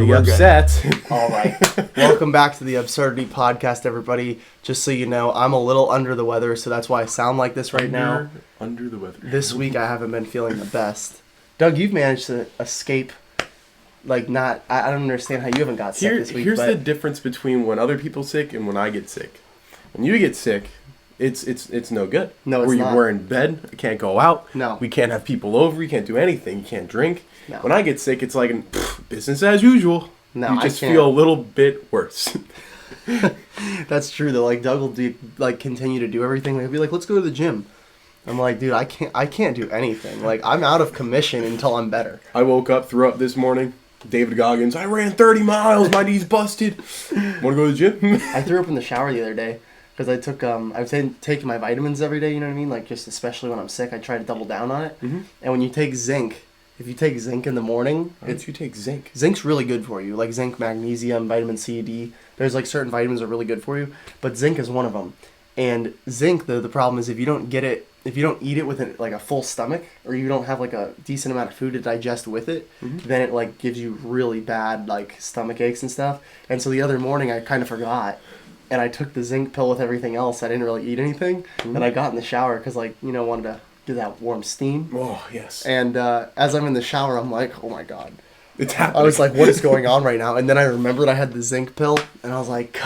you upset? All right. Welcome back to the Absurdity podcast, everybody. Just so you know, I'm a little under the weather, so that's why I sound like this right now. Under the weather. This week I haven't been feeling the best. Doug, you've managed to escape. I don't understand how you haven't got sick this week. Here's the difference between when other people sick and when I get sick. When you get sick, it's no good. No, it's not. We're in bed. I can't go out. No. We can't have people over. You can't do anything. You can't drink. No. When I get sick, it's like business as usual. No, you just feel a little bit worse. That's true though. Like Doug will continue to do everything. He'll be like, "Let's go to the gym." I'm like, dude, I can't do anything. Like, I'm out of commission until I'm better. I woke up, threw up this morning. David Goggins, I ran 30 miles. My knee's busted. Want to go to the gym? I threw up in the shower the other day because I took I've taken my vitamins every day. You know what I mean? Like, just especially when I'm sick, I try to double down on it. Mm-hmm. And when you take zinc, if you take zinc in the morning, Why don't you take zinc? Zinc's really good for you. Like zinc, magnesium, vitamin C, D. There's like certain vitamins that are really good for you, but zinc is one of them. And zinc, the problem is if you don't eat it with a full stomach, or you don't have like a decent amount of food to digest with it, then it like gives you really bad like stomach aches and stuff. And so the other morning I kind of forgot, and I took the zinc pill with everything else. I didn't really eat anything, and I got in the shower because wanted to do that warm steam. Oh yes. And as I'm in the shower, I'm like, oh my god. It's happening. I was like, what is going on right now? And then I remembered I had the zinc pill, and I was like,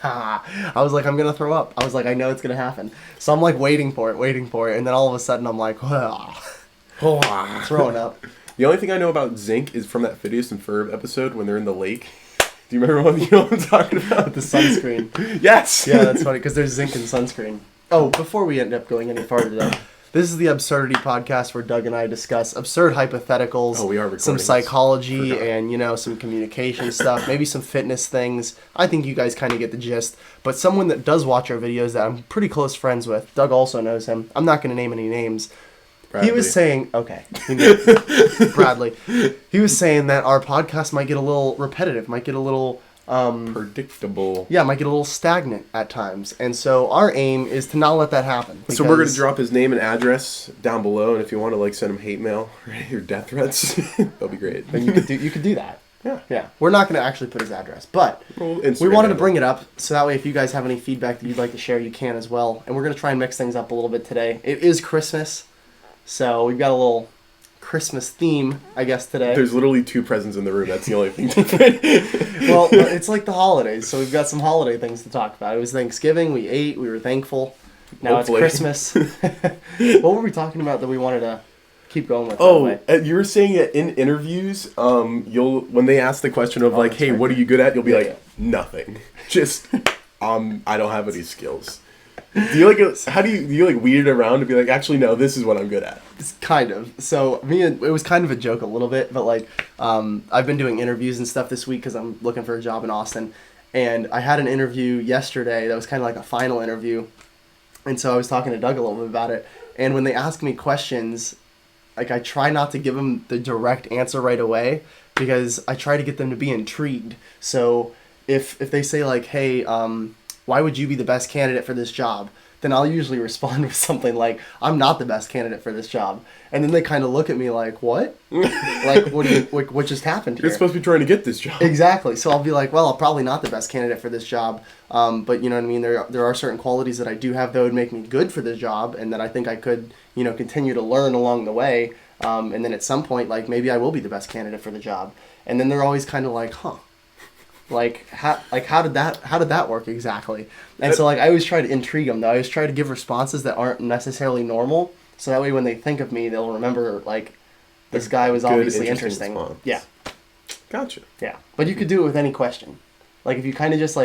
I'm going to throw up. I was like, I know it's going to happen. So I'm like waiting for it. And then all of a sudden I'm like, throwing up. The only thing I know about zinc is from that Phineas and Ferb episode when they're in the lake. Do you remember what I'm talking about? The sunscreen. Yes. Yeah, that's funny, because there's zinc in sunscreen. Oh, before we end up going any farther though, this is the Absurdity podcast where Doug and I discuss absurd hypotheticals, some psychology, and, some communication stuff, maybe some fitness things. I think you guys kind of get the gist. But someone that does watch our videos that I'm pretty close friends with, Doug also knows him. I'm not going to name any names. Bradley. He was saying, Bradley. He was saying that our podcast might get a little repetitive, might get a little... predictable. Yeah, might get a little stagnant at times. And so our aim is to not let that happen. So we're going to drop his name and address down below, and if you want to send him hate mail or death threats, that'll be great. Then you could do that. Yeah. Yeah. We're not going to actually put his address, but we wanted to bring it up so that way if you guys have any feedback that you'd like to share, you can as well. And we're going to try and mix things up a little bit today. It is Christmas, so we've got a little Christmas theme, I guess, today. There's literally 2 presents in the room. That's the only thing different. Well, it's like the holidays, so we've got some holiday things to talk about. It was Thanksgiving. We ate. We were thankful. Now Hopefully. It's Christmas. What were we talking about that we wanted to keep going with? Oh, you were saying that in interviews, when they ask the question of hey, what are you good at? You'll be nothing. Just, I don't have any skills. Do you weed it around to be like, actually, no, this is what I'm good at? It's kind of. So it was kind of a joke a little bit, but I've been doing interviews and stuff this week because I'm looking for a job in Austin. And I had an interview yesterday that was kind of like a final interview. And so I was talking to Doug a little bit about it. And when they ask me questions, I try not to give them the direct answer right away because I try to get them to be intrigued. So if they say hey, why would you be the best candidate for this job? Then I'll usually respond with something like, I'm not the best candidate for this job. And then they kind of look at me like, what? What just happened here? You're supposed to be trying to get this job. Exactly. So I'll be like, well, I'm probably not the best candidate for this job. But you know what I mean? There are certain qualities that I do have that would make me good for the job and that I think I could, continue to learn along the way. And then at some point, maybe I will be the best candidate for the job. And then they're always kind of like, huh. How did that work exactly? And so I always try to intrigue them though. I always try to give responses that aren't necessarily normal, so that way when they think of me, they'll remember this guy was obviously interesting. Response. Yeah. Gotcha. Yeah, but you could do it with any question. If you kind of just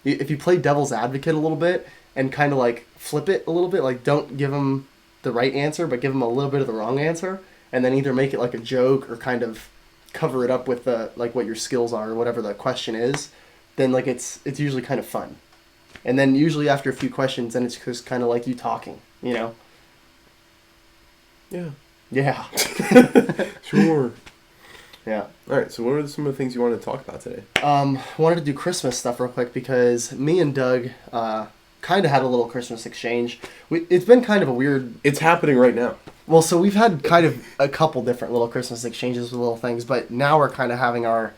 if you play devil's advocate a little bit and kind of flip it a little bit, don't give them the right answer, but give them a little bit of the wrong answer, and then either make it a joke or kind of cover it up with what your skills are or whatever the question is, then it's usually kind of fun. And then usually after a few questions, then it's just kind of like you talking, Yeah. Yeah. Sure. Yeah. All right, so what are some of the things you wanted to talk about today? Wanted to do Christmas stuff real quick because me and Doug kind of had a little Christmas exchange. It's been kind of a weird... It's happening right now. Well, so we've had kind of a couple different little Christmas exchanges with little things, but now we're kind of having our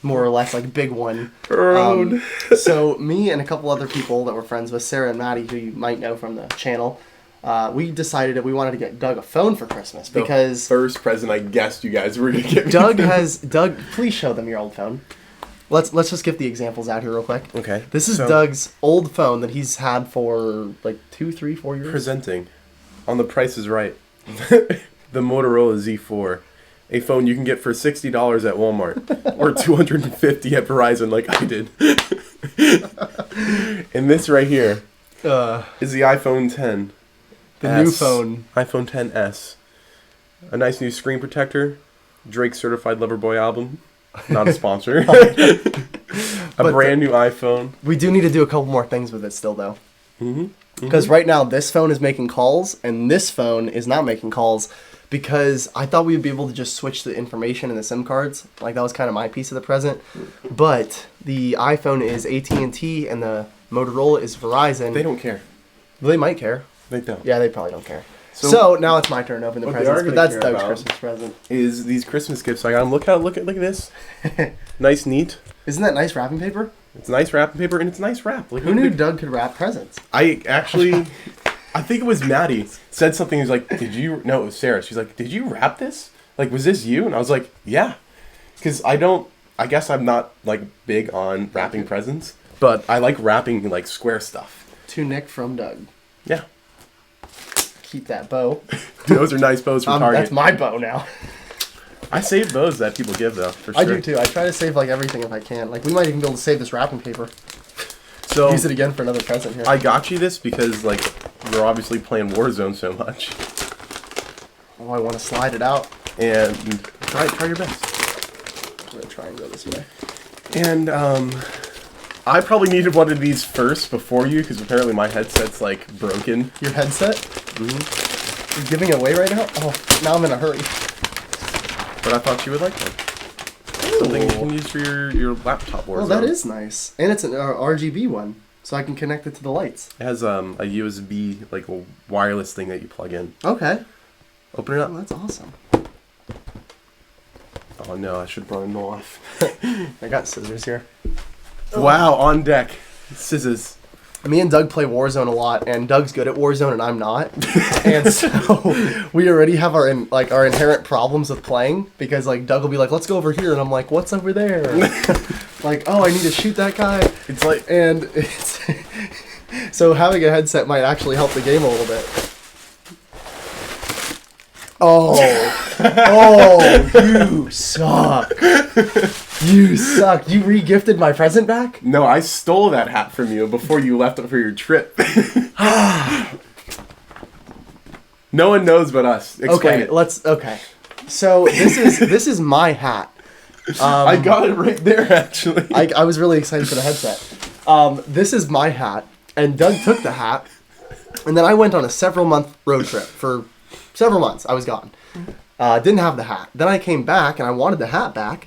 more or less, like, big one. Road. So me and a couple other people that we're friends with, Sarah and Maddie, who you might know from the channel, we decided that we wanted to get Doug a phone for Christmas because the first present I guessed you guys were gonna get me. Doug, please show them your old phone. Let's just get the examples out here real quick. Okay. This is Doug's old phone that he's had for like 2, 3, 4 years. Presenting on The Price is Right. The Motorola Z4. A phone you can get for $60 at Walmart or $250 at Verizon, like I did. And this right here is the iPhone 10. The new phone. iPhone 10s. A nice new screen protector. Drake's Certified Lover Boy album. Not a sponsor. A brand new iPhone. We do need to do a couple more things with it still, though. Mm-hmm. Because right now, this phone is making calls, and this phone is not making calls, because I thought we would be able to just switch the information in the SIM cards. Like, that was kind of my piece of the present. But the iPhone is AT&T, and the Motorola is Verizon. They don't care. They might care. They don't. Yeah, they probably don't care. So now it's my turn to open the presents, but that's Doug's Christmas present. Is these Christmas gifts I got them. Look at this. Nice, neat. Isn't that nice wrapping paper? It's nice wrapping paper, and it's nice wrap. Like, who knew Doug could wrap presents? I think it was Maddie said something. He's like, it was Sarah. She's like, did you wrap this? Like, was this you? And I was like, yeah. Because I guess I'm not, like, big on wrapping presents, but I like wrapping, like, square stuff. To Nick from Doug. Yeah. Keep that bow. Those are nice bows from Target. That's my bow now. I save bows that people give, though, for sure. I do, too. I try to save, like, everything if I can. Like, we might even be able to save this wrapping paper. So use it again for another present here. I got you this because, like, we're obviously playing Warzone so much. Oh, I want to slide it out. And try your best. I'm going to try and go this way. And, I probably needed one of these first before you, because apparently my headset's, like, broken. Your headset? Mm-hmm. You're giving it away right now? Oh, now I'm in a hurry. But I thought you would like them. Something you can use for your laptop Warzone. Oh, that is nice. And it's an RGB one, so I can connect it to the lights. It has a USB, like, a wireless thing that you plug in. Okay. Open it up. Oh, that's awesome. Oh, no, I should have brought a knife. I got scissors here. Wow, on deck. Scissors. Me and Doug play Warzone a lot, and Doug's good at Warzone and I'm not. And so we already have our inherent problems with playing, because like Doug will be like, let's go over here, and I'm like, what's over there? Like, oh, I need to shoot that guy. It's like, and it's so having a headset might actually help the game a little bit. Oh, you suck. You suck. You re-gifted my present back? No, I stole that hat from you before you left it for your trip. No one knows but us. Explain it. Okay. So this is my hat. I got it right there, actually. I was really excited for the headset. This is my hat, and Doug took the hat, and then I went on a several-month road trip. For several months, I was gone. Didn't have the hat. Then I came back, and I wanted the hat back,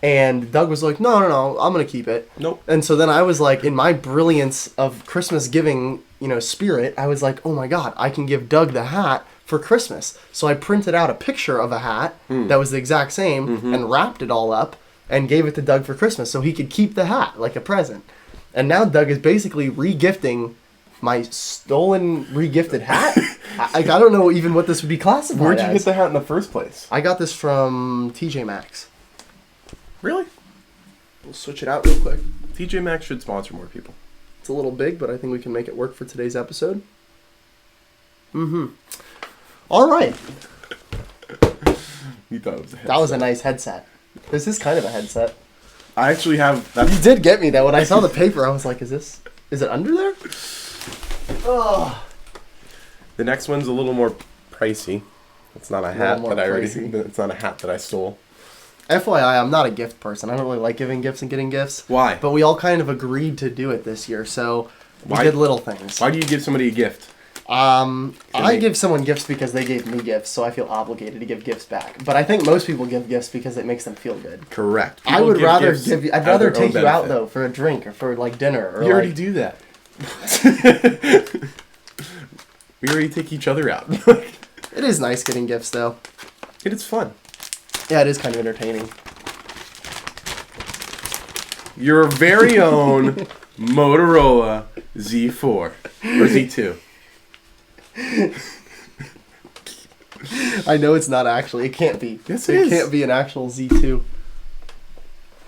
and Doug was like, no, I'm going to keep it. Nope. And so then I was like, in my brilliance of Christmas giving, spirit, I was like, oh my God, I can give Doug the hat for Christmas. So I printed out a picture of a hat that was the exact same and wrapped it all up and gave it to Doug for Christmas so he could keep the hat like a present. And now Doug is basically re-gifting my stolen re-gifted hat. I don't know even what this would be classified Where'd you as. get the hat in the first place? I got this from TJ Maxx. Really? We'll switch it out real quick. TJ Maxx should sponsor more people. It's a little big, but I think we can make it work for today's episode. All right. You thought it was a headset. That was a nice headset. This is kind of a headset. I actually have... You did get me that. When I saw the paper, I was like, is it under there? Oh. The next one's a little more pricey. It's not a hat that I already... pricey. It's not a hat that I stole. FYI, I'm not a gift person. I don't really like giving gifts and getting gifts. Why? But we all kind of agreed to do it this year, so we did little things. Why do you give somebody a gift? I give someone gifts because they gave me gifts, so I feel obligated to give gifts back. But I think most people give gifts because it makes them feel good. Correct. I would rather give you... I'd rather take you out, though, for a drink or for, like, dinner. Or you already do that. We already take each other out. It is nice getting gifts, though. It is fun. Yeah, it is kind of entertaining. your very own Motorola Z4 or Z2. I know it's not actually. It can't be. Yes, it is. Can't be an actual Z2.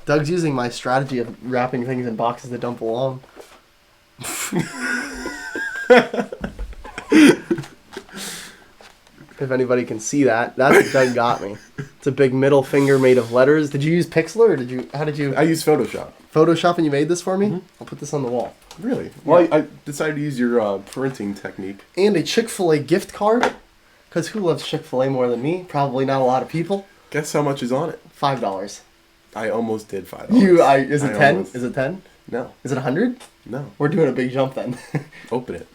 Doug's using my strategy of wrapping things in boxes that don't belong. If anybody can see that, that's what Doug got me. It's a big middle finger made of letters. Did you use Pixlr or did you? How did you? I use Photoshop. Photoshop and you made this for me? Mm-hmm. I'll put this on the wall. Really? Well, I decided to use your printing technique. And a Chick-fil-A gift card. Because who loves Chick-fil-A more than me? Probably not a lot of people. Guess how much is on it? $5. I almost did $5. Is it 10? Almost. Is it 10? No. Is it 100? No. We're doing a big jump then. Open it.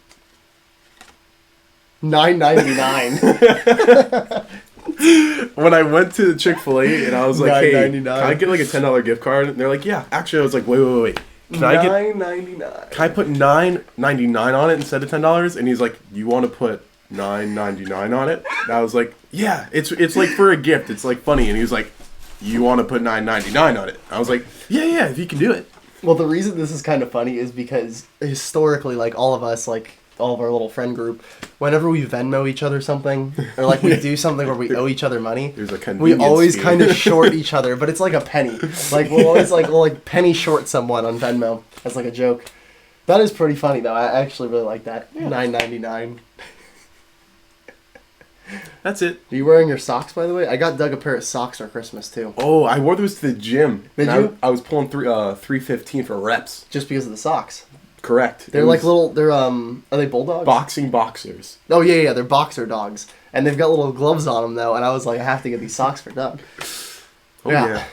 $9.99. When I went to Chick-fil-A and I was like, hey, $9.99. can I get like a $10 gift card? And they're like, yeah. Actually, I was like, wait. Can I get $9.99. Can I put $9.99 on it instead of $10? And he's like, you want to put $9.99 on it? And I was like, yeah. It's like for a gift. It's like funny. And he was like, you want to put $9.99 on it? I was like, yeah, if you can do it. Well, the reason this is kind of funny is because historically, like all of us, like all of our little friend group, whenever we Venmo each other something, or like we do something where we owe each other money, There's a we convenience always fee. kind of short each other, but it's like a penny. Like we'll penny short someone on Venmo as like a joke. That is pretty funny though. I actually really like that. Yeah. $9.99. That's it. Are you wearing your socks, by the way? I got Doug a pair of socks for Christmas too. Oh, I wore those to the gym. Did And you? I was pulling 315 for reps. Just because of the socks. Correct. They're like little. Are they bulldogs? boxing boxers. Oh yeah, they're boxer dogs, and they've got little gloves on them though. And I was like, I have to get these socks for Doug. Oh yeah.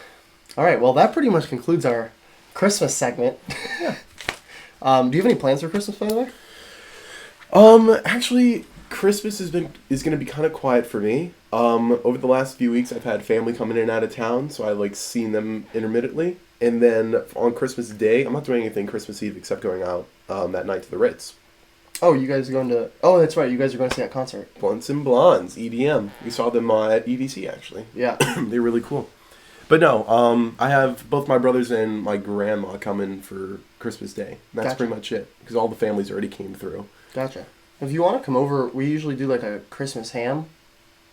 All right. Well, that pretty much concludes our Christmas segment. Yeah. Do you have any plans for Christmas, by the way? Actually, Christmas is going to be kind of quiet for me. Over the last few weeks, I've had family coming in and out of town, so I like seeing them intermittently. And then on Christmas Day, I'm not doing anything Christmas Eve except going out that night to the Ritz. Oh, you guys are going to... Oh, that's right. You guys are going to see that concert. Blunts and Blondes, EDM. We saw them at EDC, actually. Yeah. They're really cool. But no, I have both my brothers and my grandma coming for Christmas Day. That's Gotcha. pretty much it, because all the families already came through. Gotcha. If you want to come over, we usually do like a Christmas ham.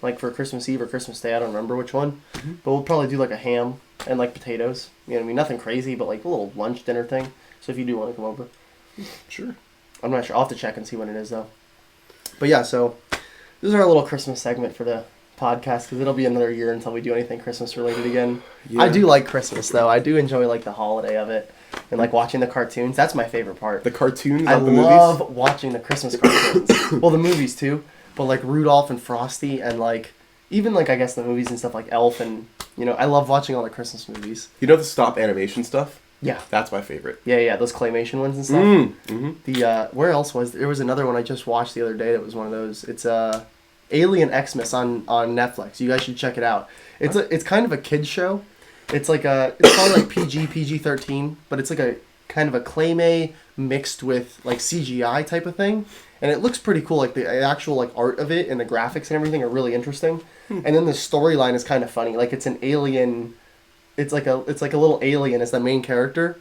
Like for Christmas Eve or Christmas Day, I don't remember which one. Mm-hmm. But we'll probably do like a ham and like potatoes. You know what I mean? Nothing crazy, but like a little lunch dinner thing. So if you do want to come over. Sure. I'm not sure. I'll have to check and see when it is though. But yeah, so this is our little Christmas segment for the podcast because it'll be another year until we do anything Christmas related again. Yeah. I do like Christmas though. I do enjoy like the holiday of it and like watching the cartoons. That's my favorite part. The cartoons, I not the love movies? watching the Christmas cartoons. Well, the movies too, but like Rudolph and Frosty and like even like I guess the movies and stuff like Elf and you know I love watching all the Christmas movies. You know the stop animation stuff? Yeah. That's my favorite. Yeah, those claymation ones and stuff. Mm-hmm. The where else was there was another one I just watched the other day that was one of those. It's Alien Xmas on Netflix. You guys should check it out. It's kind of a kids show. It's like it's probably like PG-13, but it's like a kind of a claymay mixed with like CGI type of thing, and it looks pretty cool. Like the actual like art of it and the graphics and everything are really interesting. And then the storyline is kind of funny. Like it's an alien. It's like a little alien as the main character,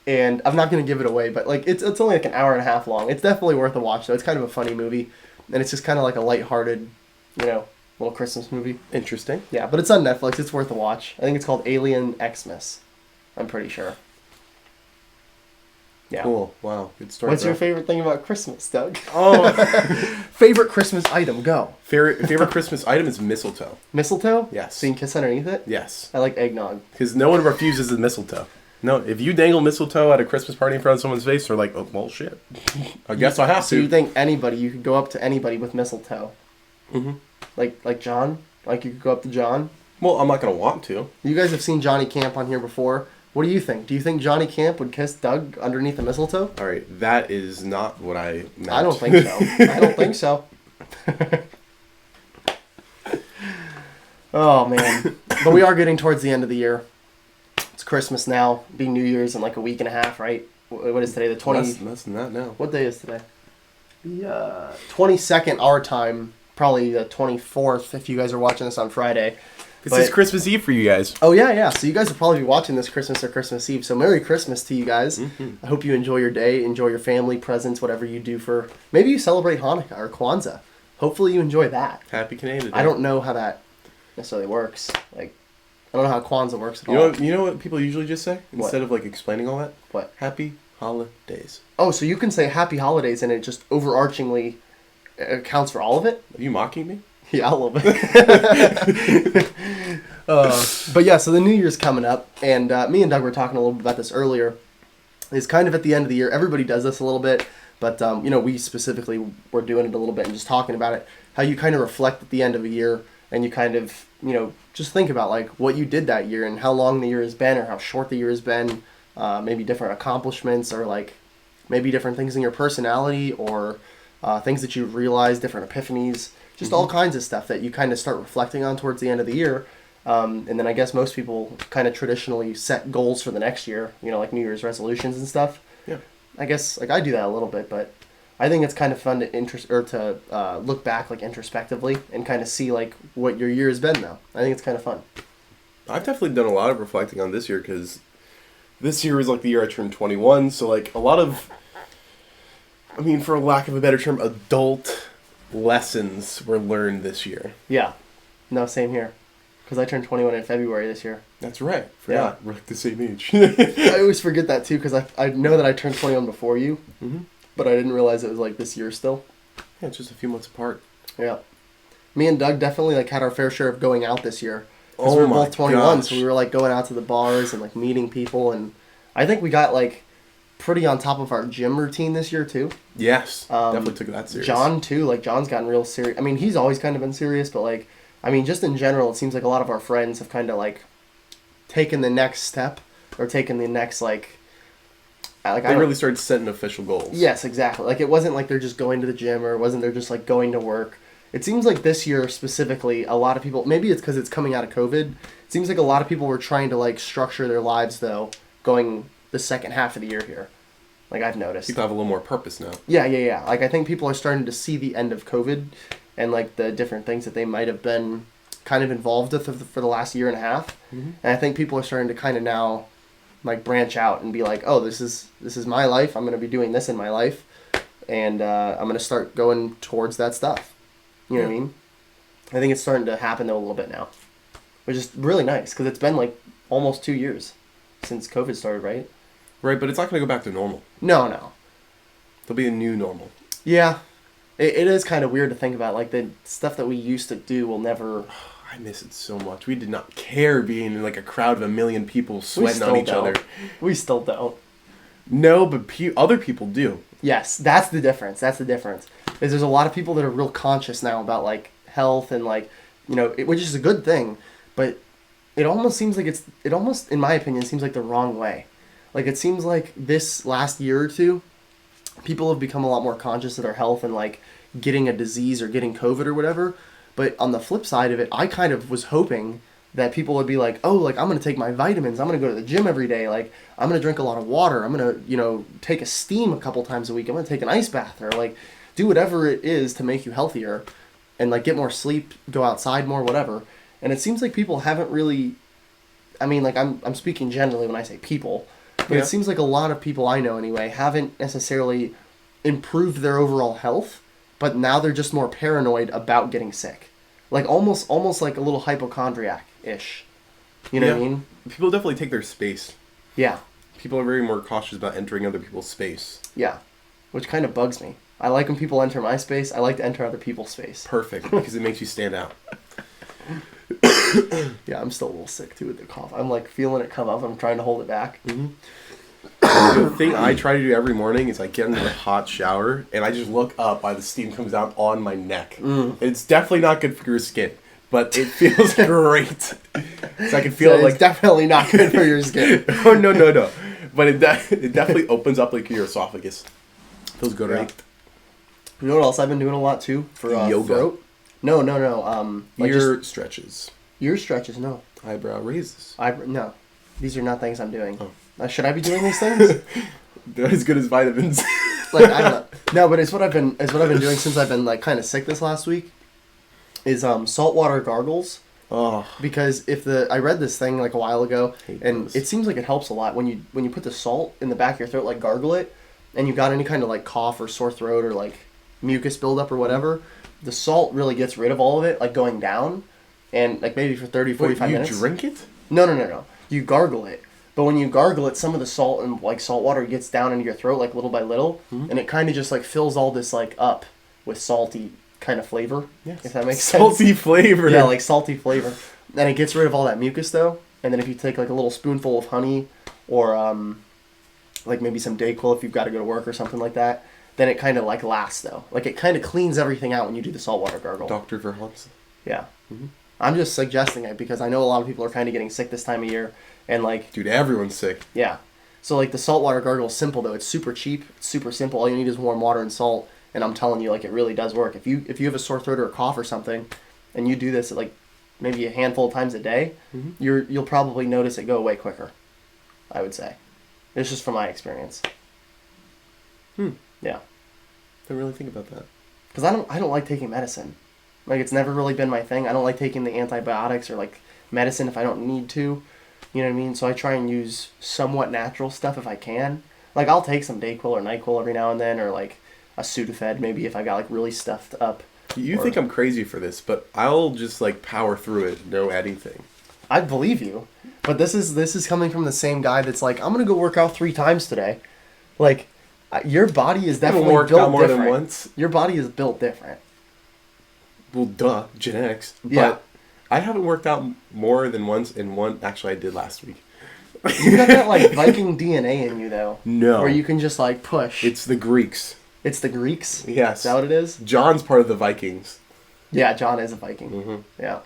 and I'm not gonna give it away, but like it's only like an hour and a half long. It's definitely worth a watch though. It's kind of a funny movie, and it's just kind of like a lighthearted, you know, little Christmas movie. Interesting. Yeah, but it's on Netflix. It's worth a watch. I think it's called Alien Xmas. I'm pretty sure. Yeah. Cool. Wow. Good story. What's bro. your favorite thing about Christmas, Doug? Oh, Favorite Christmas item? Go. favorite Christmas item is mistletoe. Mistletoe? Yes. So you can kiss underneath it? Yes. I like eggnog. Because no one refuses the mistletoe. No, if you dangle mistletoe at a Christmas party in front of someone's face, they're like, oh, well, shit. I guess I have So to. you think you could go up to anybody with mistletoe? Mm-hmm. Like John? Like you could go up to John? Well, I'm not going to want to. You guys have seen Johnny Camp on here before. What do you think? Do you think Johnny Camp would kiss Doug underneath the mistletoe? All right, that is not what I meant. I don't think so. I don't think so. Oh, man. But we are getting towards the end of the year. It's Christmas now. Be New Year's in like a week and a half, right? What is today? The 20th? Less than that now. What day is today? The 22nd our time. Probably the 24th if you guys are watching this on Friday. This is Christmas Eve for you guys. Oh, yeah. So you guys will probably be watching this Christmas or Christmas Eve. So Merry Christmas to you guys. Mm-hmm. I hope you enjoy your day, enjoy your family, presents, whatever you do for... Maybe you celebrate Hanukkah or Kwanzaa. Hopefully you enjoy that. Happy Canada Day. I don't know how that necessarily works. Like, I don't know how Kwanzaa works at all. You know what people usually just say? What? Instead of, like, explaining all that? What? Happy Holidays. Oh, so you can say Happy Holidays and it just overarchingly accounts for all of it? Are you mocking me? Yeah, a little bit. But yeah, so the New Year's coming up, and me and Doug were talking a little bit about this earlier. It's kind of at the end of the year. Everybody does this a little bit, but we specifically were doing it a little bit and just talking about it. How you kind of reflect at the end of a year, and you kind of just think about like what you did that year and how long the year has been or how short the year has been. Maybe different accomplishments or like maybe different things in your personality or things that you've realized, different epiphanies. Just all kinds of stuff that you kind of start reflecting on towards the end of the year. And then I guess most people kind of traditionally set goals for the next year, like New Year's resolutions and stuff. Yeah. I guess like I do that a little bit, but I think it's kind of fun to look back like introspectively and kind of see like what your year has been though. I think it's kind of fun. I've definitely done a lot of reflecting on this year because this year was like the year I turned 21. So like a lot of, for lack of a better term, adult lessons were learned this year. Yeah. No, same here. Because I turned 21 in February this year. That's right. Forgot. We're like the same age. I always forget that too because I know that I turned 21 before you, but I didn't realize it was like this year still. Yeah, it's just a few months apart. Yeah. Me and Doug definitely like had our fair share of going out this year. Because Oh we were my both 21, gosh. so we were like going out to the bars and like meeting people, and I think we got like pretty on top of our gym routine this year too. Yes. Definitely took that serious. John too, like John's gotten real serious. He's always kind of been serious, but like, just in general, it seems like a lot of our friends have kind of like taken the next step or taken the next like they really started setting official goals. Yes, exactly. Like it wasn't like they're just going to the gym or it wasn't they're just like going to work. It seems like this year specifically, a lot of people, maybe it's because it's coming out of COVID, it seems like a lot of people were trying to like structure their lives though, going the second half of the year here. Like I've noticed. People have a little more purpose now. Yeah. Like I think people are starting to see the end of COVID and like the different things that they might have been kind of involved with for the last year and a half. Mm-hmm. And I think people are starting to kind of now like branch out and be like, oh, this is my life. I'm going to be doing this in my life. And I'm going to start going towards that stuff. You know what I mean? I think it's starting to happen though a little bit now, which is really nice because it's been like almost 2 years since COVID started, right? Right, but it's not going to go back to normal. No. There'll be a new normal. Yeah. It is kind of weird to think about. Like the stuff that we used to do will never... I miss it so much. We did not care being in like a crowd of 1 million people sweating on each other. We still don't. No, but other people do. Yes, that's the difference. Is there's a lot of people that are real conscious now about like health and like, which is a good thing, but it almost seems like it almost, in my opinion, seems like the wrong way. Like it seems like this last year or two, people have become a lot more conscious of their health and like getting a disease or getting COVID or whatever. But on the flip side of it, I kind of was hoping that people would be like, oh, like I'm going to take my vitamins. I'm going to go to the gym every day. Like I'm going to drink a lot of water. I'm going to, take a steam a couple times a week. I'm going to take an ice bath or like do whatever it is to make you healthier and like get more sleep, go outside more, whatever. And it seems like people haven't really, I'm speaking generally when I say people, but It seems like a lot of people I know anyway haven't necessarily improved their overall health, but now they're just more paranoid about getting sick. Like almost like a little hypochondriac-ish. You know what I mean? People definitely take their space. Yeah. People are very more cautious about entering other people's space. Yeah. Which kind of bugs me. I like when people enter my space. I like to enter other people's space. Perfect, because it makes you stand out. Yeah, I'm still a little sick too with the cough. I'm like feeling it come up. I'm trying to hold it back. Mm-hmm. The thing I try to do every morning is I get into a hot shower and I just look up while the steam comes out on my neck. It's definitely not good for your skin, but it feels great. So I can feel It's definitely not good for your skin. Oh no! But it definitely opens up like your esophagus. Feels good, right? You know what else I've been doing a lot too for yoga? Throat? No. Ear stretches. Ear stretches, no. Eyebrow raises. No, these are not things I'm doing. Oh. Should I be doing these things? They're as good as vitamins. Like I don't know. No, but it's what I've been doing since I've been like kind of sick this last week. Is saltwater gargles. Oh, Because I read this thing like a while ago, and those. it seems like it helps a lot when you put the salt in the back of your throat, like gargle it, and you got any kind of like cough or sore throat or like mucus buildup or whatever, the salt really gets rid of all of it, like going down, and like maybe for 30, 45 minutes. You drink it? No. You gargle it. But when you gargle it, some of the salt and like salt water gets down into your throat like little by little, and it kind of just like fills all this like up with salty kind of flavor. Yes. If that makes sense. Salty flavor. Yeah, like salty flavor. And it gets rid of all that mucus though. And then if you take like a little spoonful of honey or like maybe some Dayquil if you've got to go to work or something like that, then it kind of like lasts though. Like it kind of cleans everything out when you do the saltwater gargle. Dr. Verhans. Yeah. Mm-hmm. I'm just suggesting it because I know a lot of people are kind of getting sick this time of year. And like, dude, everyone's sick. Yeah. So like the saltwater gargle is simple though. It's super cheap. It's super simple. All you need is warm water and salt. And I'm telling you, like it really does work. If you have a sore throat or a cough or something, and you do this like maybe a handful of times a day, you'll probably notice it go away quicker. I would say. It's just from my experience. Yeah. Don't really think about that. Because I don't like taking medicine. Like it's never really been my thing. I don't like taking the antibiotics or like medicine if I don't need to. You know what I mean? So I try and use somewhat natural stuff if I can. Like I'll take some Dayquil or NyQuil every now and then, or like a Sudafed maybe if I got like really stuffed up. You think I'm crazy for this, but I'll just like power through it, no anything. I believe you, but this is coming from the same guy that's like, I'm gonna go work out 3 times today. Like, your body is definitely worked built out more different. than once. Your body is built different. Well, duh, genetics. Yeah. But I haven't worked out more than once in one. Actually, I did last week. You got that like Viking DNA in you though. No. Where you can just like push. It's the Greeks. It's the Greeks? Yes. Is that what it is? John's part of the Vikings. Yeah, John is a Viking. Mm-hmm. Yeah.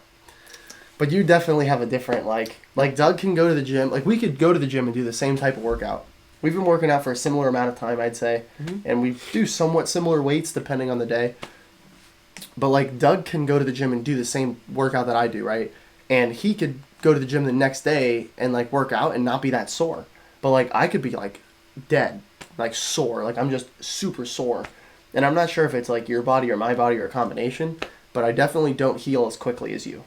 But you definitely have a different, like Doug can go to the gym. Like, we could go to the gym and do the same type of workout. We've been working out for a similar amount of time, I'd say. And we do somewhat similar weights depending on the day. But, like, Doug can go to the gym and do the same workout that I do, right? And he could go to the gym the next day and, like, work out and not be that sore. But, like, I could be, like, dead. Like, sore. Like, I'm just super sore. And I'm not sure if it's, like, your body or my body or a combination. But I definitely don't heal as quickly as you.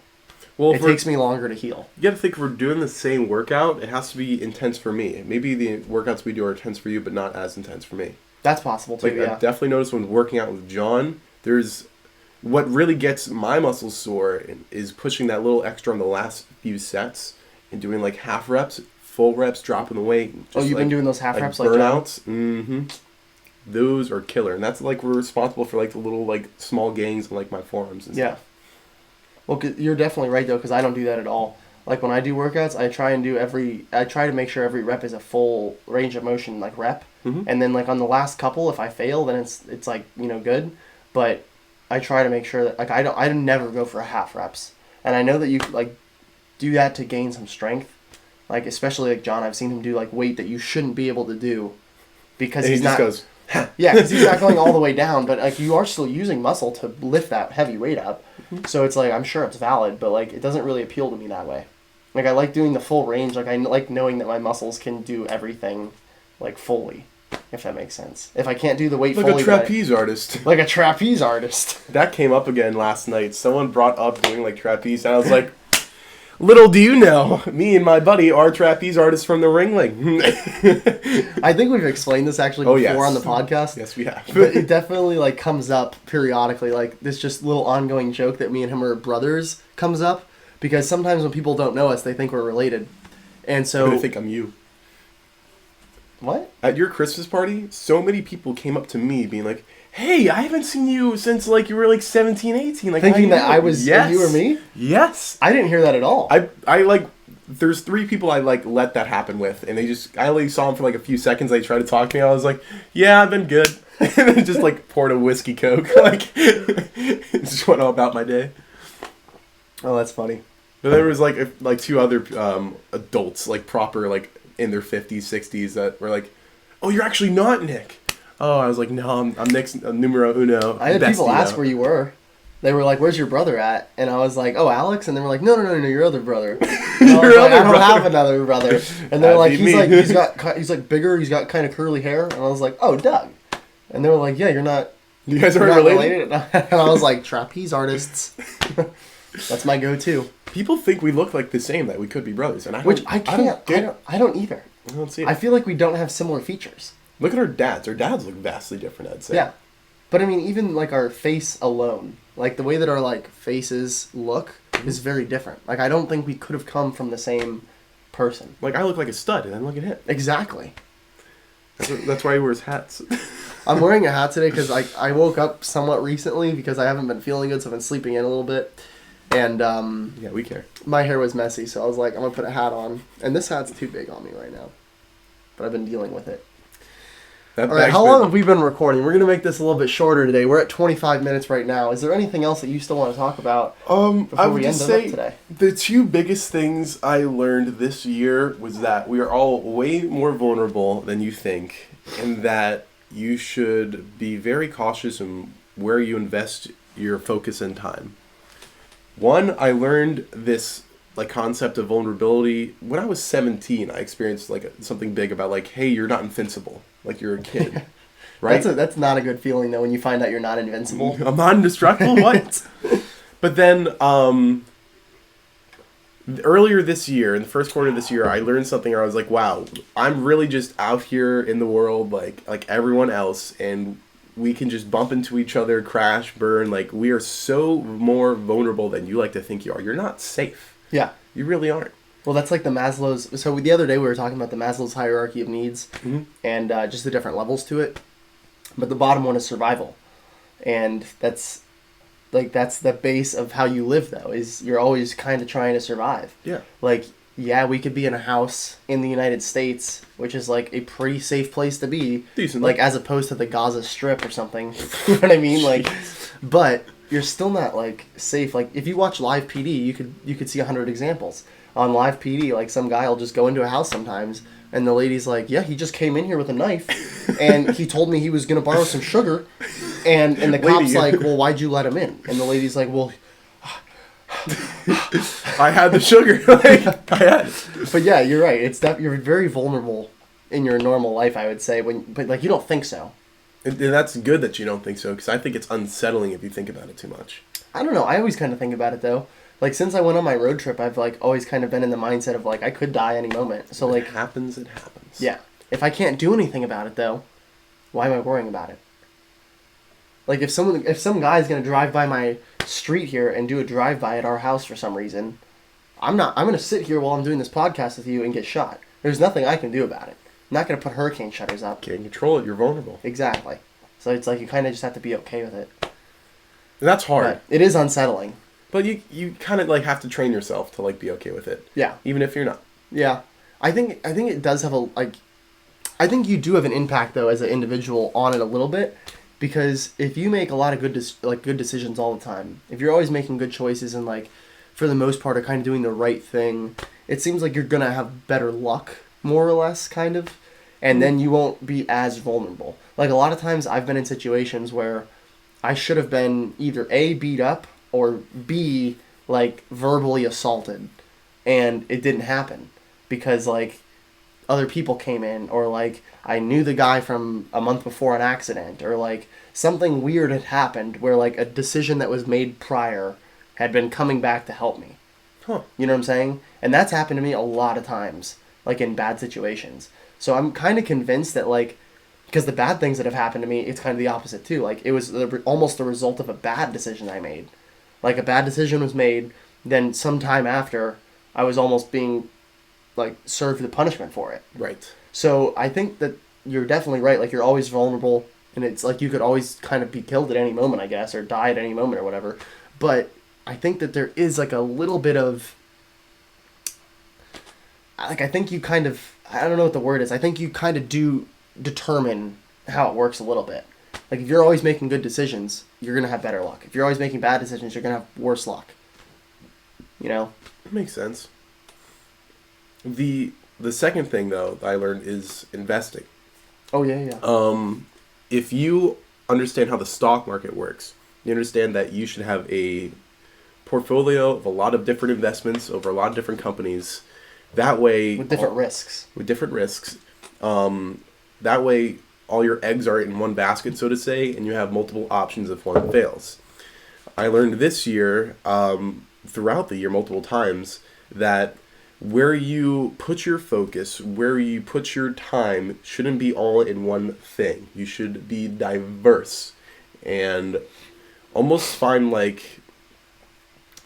Well, it takes me longer to heal. You gotta think, if we're doing the same workout, it has to be intense for me. Maybe the workouts we do are intense for you, but not as intense for me. That's possible too, like, yeah. I've definitely noticed when working out with John, there's... What really gets my muscles sore is pushing that little extra on the last few sets and doing like half reps, full reps, dropping the weight. Just you've been doing those half reps like burnouts? Mm-hmm. Those are killer. And that's like we're responsible for like the little like small gains on like my forearms and stuff. Well, you're definitely right though, because I don't do that at all. Like when I do workouts, I try to make sure every rep is a full range of motion like rep. Mm-hmm. And then like on the last couple, if I fail, then it's like, you know, good. But I try to make sure that like I never go for half reps. And I know that you like do that to gain some strength. Like especially like John, I've seen him do like weight that you shouldn't be able to do because and he's not goes, yeah, because he's not going all the way down, but like you are still using muscle to lift that heavy weight up. Mm-hmm. So it's like I'm sure it's valid, but like it doesn't really appeal to me that way. Like I like doing the full range. Like I like knowing that my muscles can do everything like fully. If that makes sense. If I can't do the weight like fully... a trapeze artist. Like a trapeze artist. That came up again last night. Someone brought up doing like trapeze, and I was like, little do you know, me and my buddy are trapeze artists from the Ringling. I think we've explained this actually before on the podcast. Yes, we have. But it definitely like comes up periodically. Like this just little ongoing joke that me and him are brothers comes up. Because sometimes when people don't know us, they think we're related. And so... They think I'm you. What? At your Christmas party, so many people came up to me being like, hey, I haven't seen you since like you were like 17, 18. Like, thinking that I was you or me? Yes. I didn't hear that at all. I like, there's 3 people I like let that happen with, and I only saw them for like a few seconds. They tried to talk to me. I was like, yeah, I've been good. And then just like poured a whiskey Coke. Like, just went all about my day. Oh, that's funny. But there was like 2 other adults, like proper, like in their 50s, 60s that were like, oh, you're actually not Nick. Oh, I was like, no, I'm Nick's numero uno. I had people ask where you were. They were like, where's your brother at? And I was like, oh, Alex? And they were like, no, your other brother. I don't have another brother. And they're like, he's like bigger, he's got kind of curly hair. And I was like, oh, Doug. And they were like, yeah, you're not. You guys aren't related? And I was like, trapeze artists. That's my go-to. People think we look like the same, that we could be brothers, and I don't either. I don't see it. I feel like we don't have similar features. Look at our dads. Our dads look vastly different, I'd say. Yeah. But I mean, even like our face alone, like the way that our like faces look is very different. Like I don't think we could have come from the same person. Like I look like a stud, and then look at him. Exactly. That's why he wears hats. I'm wearing a hat today because I woke up somewhat recently because I haven't been feeling good, so I've been sleeping in a little bit. And yeah, we care. My hair was messy, so I was like, I'm gonna put a hat on. And this hat's too big on me right now, but I've been dealing with it. All right, how long have we been recording? We're gonna make this a little bit shorter today. We're at 25 minutes right now. Is there anything else that you still want to talk about? I would just say today? The two biggest things I learned this year was that we are all way more vulnerable than you think, and that you should be very cautious in where you invest your focus and time. One, I learned this like concept of vulnerability when I was 17. I experienced like something big about like, hey, you're not invincible. Like you're a kid, right? That's not a good feeling though when you find out you're not invincible. I'm not indestructible. What? But then earlier this year, in the first quarter of this year, I learned something where I was like, wow, I'm really just out here in the world like everyone else, and we can just bump into each other, crash, burn. Like we are so more vulnerable than you like to think you are. You're not safe. Yeah. You really aren't. Well, that's like the Maslow's... So the other day we were talking about the Maslow's hierarchy of needs and just the different levels to it. But the bottom one is survival. And that's the base of how you live, though, is you're always kind of trying to survive. Yeah. Like, yeah, we could be in a house in the United States, which is like a pretty safe place to be. Decently. Like, as opposed to the Gaza Strip or something. You know what I mean? Like, but you're still not, like, safe. Like, if you watch Live PD, you could see 100 examples. On Live PD, like, some guy will just go into a house sometimes, and the lady's like, yeah, he just came in here with a knife, and he told me he was going to borrow some sugar, and the cop's like, well, why'd you let him in? And the lady's like, well... I had the sugar. Like, I had it. But yeah, you're right. It's that you're very vulnerable in your normal life, I would say, but like you don't think so. And that's good that you don't think so, because I think it's unsettling if you think about it too much. I don't know. I always kind of think about it, though. Like, since I went on my road trip, I've, like, always kind of been in the mindset of, like, I could die any moment. So, like... It happens, it happens. Yeah. If I can't do anything about it, though, why am I worrying about it? Like, if some guy's gonna drive by my street here and do a drive-by at our house for some reason, I'm gonna sit here while I'm doing this podcast with you and get shot. There's nothing I can do about it. I'm not gonna put hurricane shutters up. Can't control it, you're vulnerable. Exactly. So it's like you kind of just have to be okay with it. And that's hard. But it is unsettling. But you kind of like have to train yourself to like be okay with it. Yeah. Even if you're not. Yeah. I think it does have I think you do have an impact though as an individual on it a little bit, because if you make a lot of good decisions all the time, if you're always making good choices and like for the most part are kind of doing the right thing, it seems like you're going to have better luck more or less kind of, and then you won't be as vulnerable. Like a lot of times I've been in situations where I should have been either A, beat up, or B, like, verbally assaulted. And it didn't happen. Because, like, other people came in. Or, like, I knew the guy from a month before an accident. Or, like, something weird had happened where, like, a decision that was made prior had been coming back to help me. Huh. You know what I'm saying? And that's happened to me a lot of times. Like, in bad situations. So I'm kind of convinced that, like... Because the bad things that have happened to me, it's kind of the opposite, too. Like, it was almost the result of a bad decision I made. Like, a bad decision was made, then sometime after, I was almost being, like, served the punishment for it. Right. So, I think that you're definitely right. Like, you're always vulnerable, and it's like you could always kind of be killed at any moment, I guess, or die at any moment or whatever. But I think that there is, like, a little bit of... Like, I think you kind of... I don't know what the word is. I think you kind of do determine how it works a little bit. Like, if you're always making good decisions, you're going to have better luck. If you're always making bad decisions, you're going to have worse luck. You know? That makes sense. The second thing, though, that I learned is investing. Oh, yeah. If you understand how the stock market works, you understand that you should have a portfolio of a lot of different investments over a lot of different companies. That way... With different risks. With different risks. That way... all your eggs are in one basket, so to say, and you have multiple options if one fails. I learned this year, throughout the year multiple times that where you put your focus, where you put your time shouldn't be all in one thing. You should be diverse and almost find like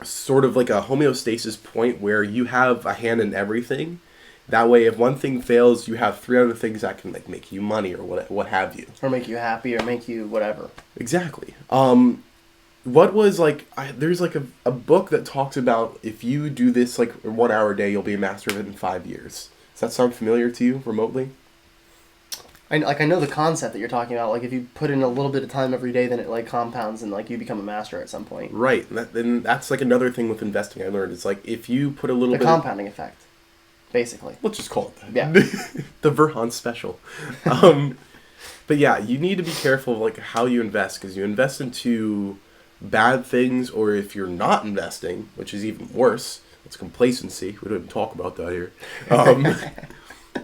sort of like a homeostasis point where you have a hand in everything. That way, if one thing fails, you have three other things that can like make you money or what have you, or make you happy, or make you whatever. Exactly. What was like? There's like a book that talks about if you do this like 1 hour a day, you'll be a master of it in 5 years. Does that sound familiar to you remotely? I know the concept that you're talking about. Like if you put in a little bit of time every day, then it like compounds and like you become a master at some point. Right. Then that's like another thing with investing I learned. It's like if you put a little bit... The compounding effect, basically. Let's just call it that. Yeah. The Verhan special. But yeah, you need to be careful of like how you invest, because you invest into bad things, or if you're not investing, which is even worse, it's complacency. We don't even talk about that here.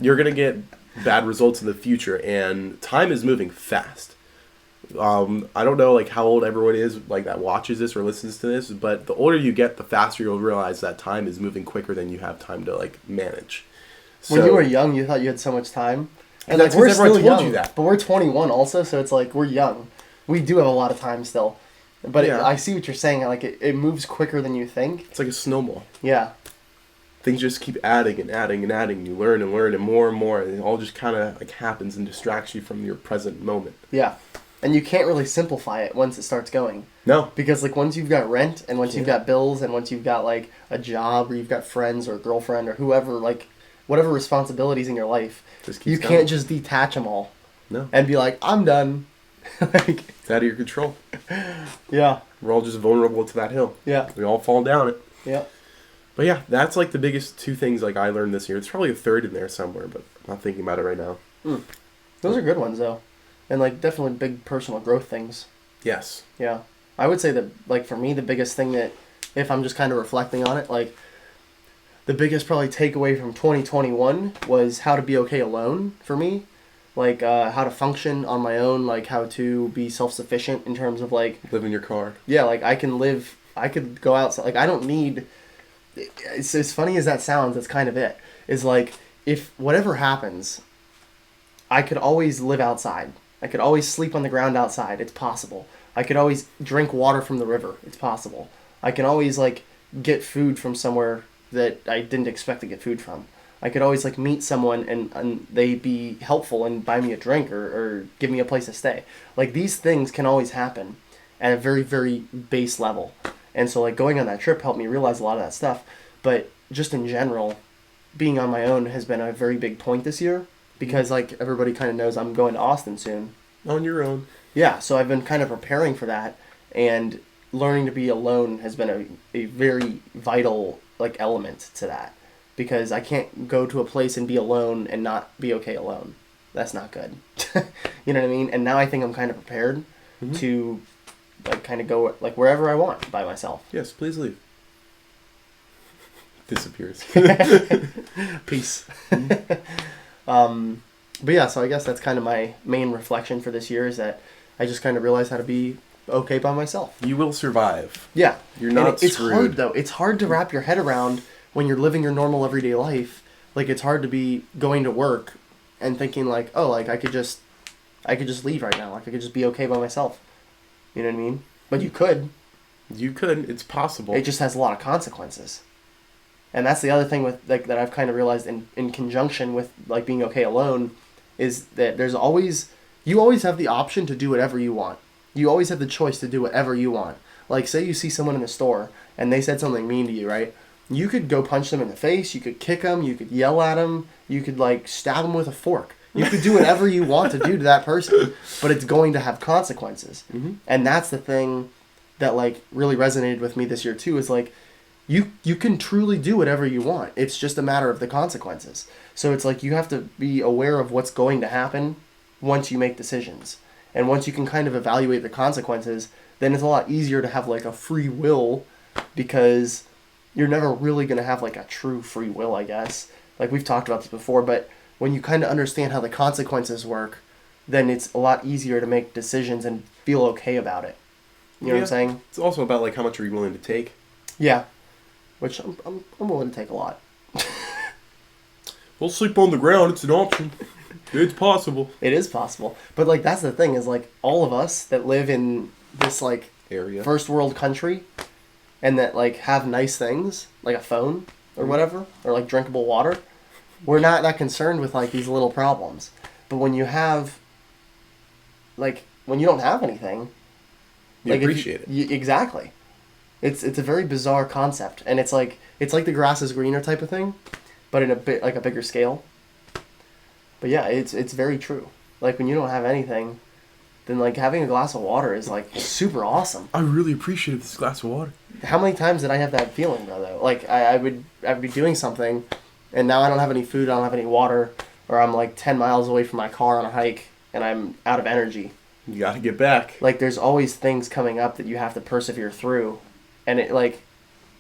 You're going to get bad results in the future, and time is moving fast. I don't know like how old everyone is like that watches this or listens to this, but the older you get, the faster you'll realize that time is moving quicker than you have time to like manage. When you were young, you thought you had so much time, and like we're still young. You that. But we're 21 also, so it's like we're young. We do have a lot of time still, but yeah. I see what you're saying. Like it moves quicker than you think. It's like a snowball. Yeah. Things just keep adding and adding and adding. You learn and learn and more, and it all just kind of like happens and distracts you from your present moment. Yeah, and you can't really simplify it once it starts going. No, because like once you've got rent, and once you've got bills, and once you've got like a job, or you've got friends or a girlfriend or whoever, like whatever responsibilities in your life, you can't just detach them all. No, and be like, I'm done. Like, it's out of your control. Yeah, we're all just vulnerable to that hill. Yeah, we all fall down it. Yeah. But yeah, that's like the biggest two things like I learned this year. There's probably a third in there somewhere, but I'm not thinking about it right now. Those are good ones though, and like definitely big personal growth things. Yes. Yeah, I would say that like for me the biggest thing that, if I'm just kind of reflecting on it, like the biggest probably takeaway from 2021 was how to be okay alone for me. Like how to function on my own, like how to be self-sufficient in terms of like... Live in your car. Yeah, like I could go outside. Like I don't need... It's as funny as that sounds, that's kind of it. Is like, if whatever happens, I could always live outside. I could always sleep on the ground outside. It's possible. I could always drink water from the river. It's possible. I can always like get food from somewhere that I didn't expect to get food from. I could always like meet someone and they be helpful and buy me a drink or give me a place to stay. Like these things can always happen at a very, very base level. And so like going on that trip helped me realize a lot of that stuff. But just in general, being on my own has been a very big point this year, because like everybody kind of knows I'm going to Austin soon. On your own. Yeah, so I've been kind of preparing for that, and learning to be alone has been a very vital like element to that, because I can't go to a place and be alone and not be okay alone. That's not good. You know what I mean? And now I think I'm kind of prepared to like kind of go like wherever I want by myself. Yes, please leave. Disappears. Peace. But yeah, so I guess that's kind of my main reflection for this year, is that I just kind of realized how to be okay by myself. You will survive. Yeah. You're not screwed. It's hard though. It's hard to wrap your head around when you're living your normal everyday life. Like it's hard to be going to work and thinking like, oh, like I could just leave right now. Like I could just be okay by myself. You know what I mean? But you could. You could. It's possible. It just has a lot of consequences. And that's the other thing with like that I've kind of realized in conjunction with like being okay alone, is that you always have the option to do whatever you want. You always have the choice to do whatever you want. Like say you see someone in the store and they said something mean to you, right? You could go punch them in the face, you could kick them, you could yell at them, you could like stab them with a fork. You could do whatever you want to do to that person, but it's going to have consequences. Mm-hmm. And that's the thing that like really resonated with me this year too, is like you can truly do whatever you want. It's just a matter of the consequences. So it's like you have to be aware of what's going to happen once you make decisions. And once you can kind of evaluate the consequences, then it's a lot easier to have like a free will, because you're never really going to have like a true free will, I guess. Like we've talked about this before, but when you kind of understand how the consequences work, then it's a lot easier to make decisions and feel okay about it. You know what I'm saying? It's also about like how much are you willing to take. Yeah. which I'm willing to take a lot. We'll sleep on the ground. It's an option. It's possible. It is possible. But, like, that's the thing is, like, all of us that live in this, like, area, first world country and that, like, have nice things, like a phone or whatever, or, like, drinkable water, we're not that concerned with, like, these little problems. But when you have, like, when you don't have anything... You appreciate it. Exactly. It's a very bizarre concept. And it's like the grass is greener type of thing, but in a bit like a bigger scale. But yeah, it's very true. Like, when you don't have anything, then, like, having a glass of water is, like, super awesome. I really appreciate this glass of water. How many times did I have that feeling, though? Like, I would be doing something, and now I don't have any food, I don't have any water, or I'm, like, 10 miles away from my car on a hike, and I'm out of energy. You gotta get back. Like, there's always things coming up that you have to persevere through, and it, like,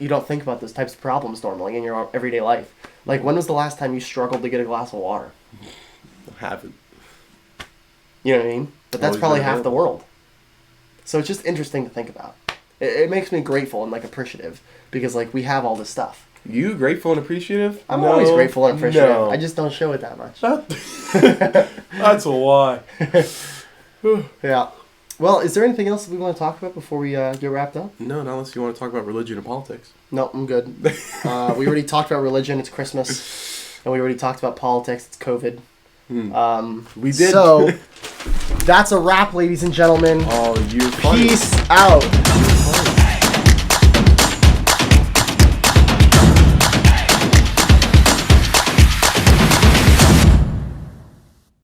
you don't think about those types of problems normally in your everyday life. Like, when was the last time you struggled to get a glass of water? I haven't. You know what I mean? But that's probably half the world. So it's just interesting to think about. It makes me grateful and, like, appreciative because, like, we have all this stuff. You grateful and appreciative? I'm always grateful and appreciative. No. I just don't show it that much. That's a lie. Yeah. Well, is there anything else we want to talk about before we get wrapped up? No, not unless you want to talk about religion and politics. No, I'm good. We already talked about religion. It's Christmas. And we already talked about politics. It's COVID. We did. So, that's a wrap, ladies and gentlemen. Oh, you're funny. Peace out.